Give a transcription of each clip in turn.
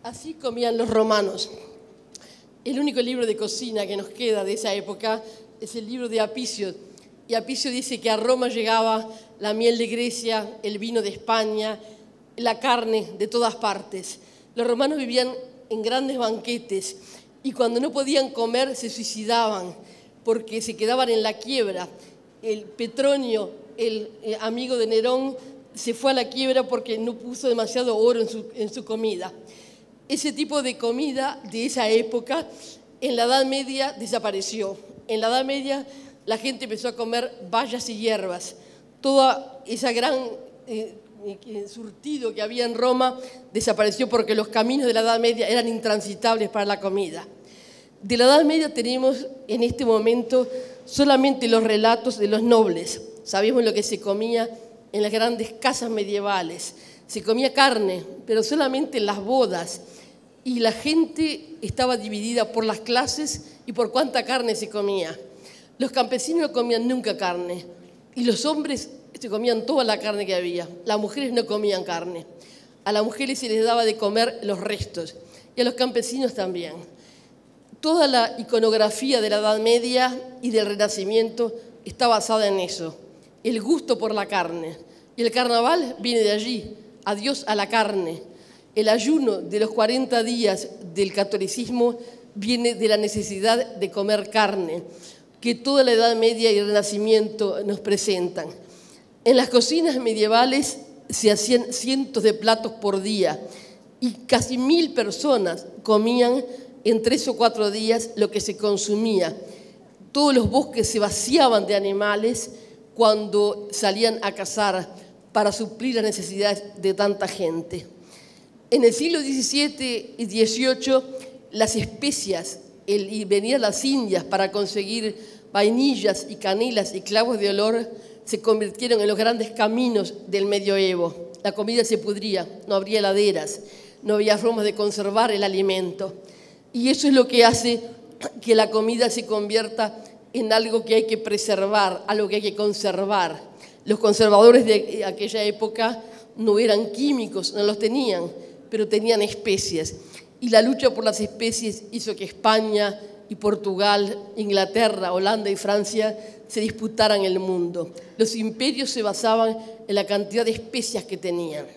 Así comían los romanos. El único libro de cocina que nos queda de esa época es el libro de Apicio. Y Apicio dice que a Roma llegaba la miel de Grecia, el vino de España, la carne de todas partes. Los romanos vivían en grandes banquetes y cuando no podían comer se suicidaban porque se quedaban en la quiebra. El Petronio, el amigo de Nerón, se fue a la quiebra porque no puso demasiado oro en su comida. Ese tipo de comida de esa época en la Edad Media desapareció. En la Edad Media la gente empezó a comer bayas y hierbas. Todo ese gran surtido que había en Roma desapareció porque los caminos de la Edad Media eran intransitables para la comida. De la Edad Media tenemos en este momento solamente los relatos de los nobles. Sabemos lo que se comía en las grandes casas medievales. Se comía carne, pero solamente en las bodas. Y la gente estaba dividida por las clases y por cuánta carne se comía. Los campesinos no comían nunca carne. Y los hombres se comían toda la carne que había. Las mujeres no comían carne. A las mujeres se les daba de comer los restos. Y a los campesinos también. Toda la iconografía de la Edad Media y del Renacimiento está basada en eso. El gusto por la carne. Y el carnaval viene de allí. Adiós a la carne. El ayuno de los 40 días del catolicismo viene de la necesidad de comer carne, que toda la Edad Media y el Renacimiento nos presentan. En las cocinas medievales se hacían cientos de platos por día y casi 1000 personas comían en 3 o 4 días lo que se consumía. Todos los bosques se vaciaban de animales cuando salían a cazar para suplir las necesidades de tanta gente. En el siglo XVII y XVIII, las especias, y venían las indias para conseguir vainillas y canelas y clavos de olor, se convirtieron en los grandes caminos del medioevo. La comida se pudría, no habría heladeras, no había formas de conservar el alimento. Y eso es lo que hace que la comida se convierta en algo que hay que preservar, algo que hay que conservar. Los conservadores de aquella época no eran químicos, no los tenían, pero tenían especies. Y la lucha por las especies hizo que España y Portugal, Inglaterra, Holanda y Francia se disputaran el mundo. Los imperios se basaban en la cantidad de especias que tenían.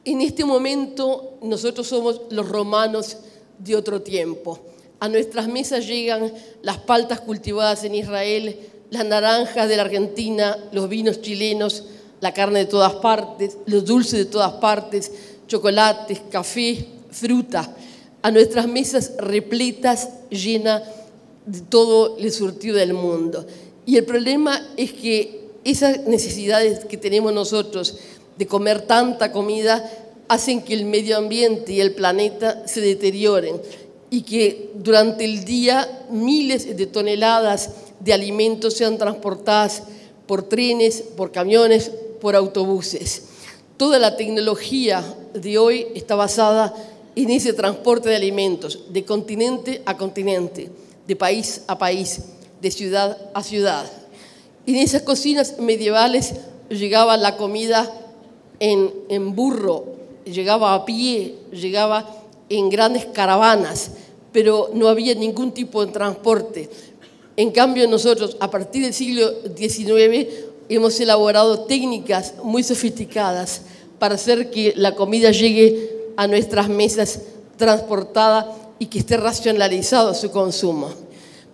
En este momento nosotros somos los romanos de otro tiempo. A nuestras mesas llegan las paltas cultivadas en Israel, las naranjas de la Argentina, los vinos chilenos, la carne de todas partes, los dulces de todas partes, chocolates, café, fruta. A nuestras mesas repletas, llenas de todo el surtido del mundo. Y el problema es que esas necesidades que tenemos nosotros de comer tanta comida hacen que el medio ambiente y el planeta se deterioren y que durante el día miles de toneladas de alimentos sean transportadas por trenes, por camiones, por autobuses. Toda la tecnología de hoy está basada en ese transporte de alimentos, de continente a continente, de país a país, de ciudad a ciudad. En esas cocinas medievales llegaba la comida en burro, llegaba a pie, llegaba en grandes caravanas, pero no había ningún tipo de transporte. En cambio, nosotros, a partir del siglo XIX, hemos elaborado técnicas muy sofisticadas para hacer que la comida llegue a nuestras mesas transportada y que esté racionalizado su consumo.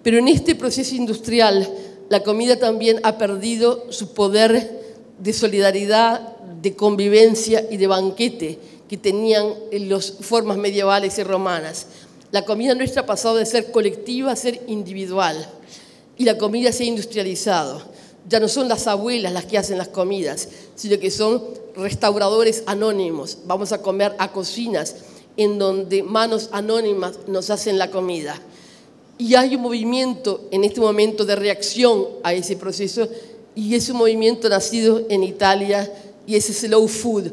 Pero en este proceso industrial, la comida también ha perdido su poder de solidaridad, de convivencia y de banquete que tenían las formas medievales y romanas. La comida nuestra ha pasado de ser colectiva a ser individual y la comida se ha industrializado. Ya no son las abuelas las que hacen las comidas, sino que son restauradores anónimos. Vamos a comer a cocinas en donde manos anónimas nos hacen la comida. Y hay un movimiento en este momento de reacción a ese proceso y es un movimiento nacido en Italia y es slow food.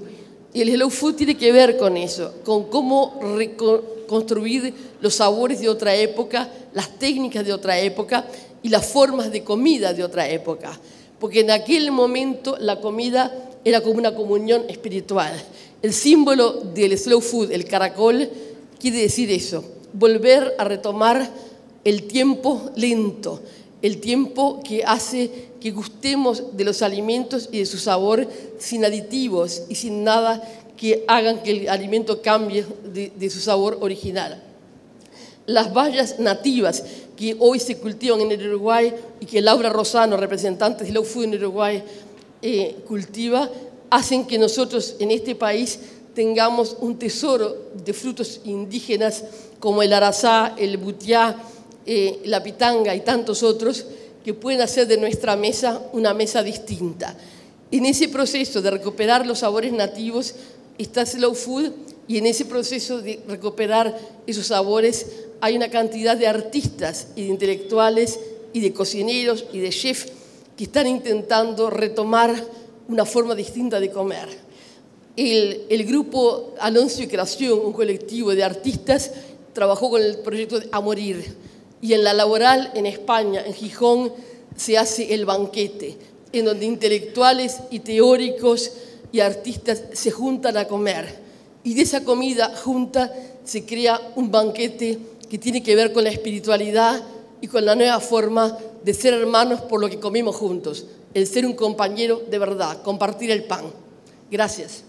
Y el slow food tiene que ver con eso, con cómo reconstruir los sabores de otra época, las técnicas de otra época y las formas de comida de otra época. Porque en aquel momento la comida era como una comunión espiritual. El símbolo del slow food, el caracol, quiere decir eso, volver a retomar el tiempo lento, el tiempo que hace que gustemos de los alimentos y de su sabor sin aditivos y sin nada que hagan que el alimento cambie de su sabor original. Las bayas nativas que hoy se cultivan en el Uruguay y que Laura Rosano, representante de Slow Food en Uruguay, cultiva, hacen que nosotros en este país tengamos un tesoro de frutos indígenas como el arazá, el butiá, la pitanga y tantos otros que pueden hacer de nuestra mesa una mesa distinta. En ese proceso de recuperar los sabores nativos está Slow Food, y en ese proceso de recuperar esos sabores hay una cantidad de artistas y de intelectuales y de cocineros y de chefs que están intentando retomar una forma distinta de comer. El grupo Alonso y Creación, un colectivo de artistas, trabajó con el proyecto A Morir. Y en La Laboral, en España, en Gijón, se hace el banquete, en donde intelectuales y teóricos y artistas se juntan a comer. Y de esa comida junta se crea un banquete que tiene que ver con la espiritualidad y con la nueva forma de ser hermanos por lo que comimos juntos, el ser un compañero de verdad, compartir el pan. Gracias.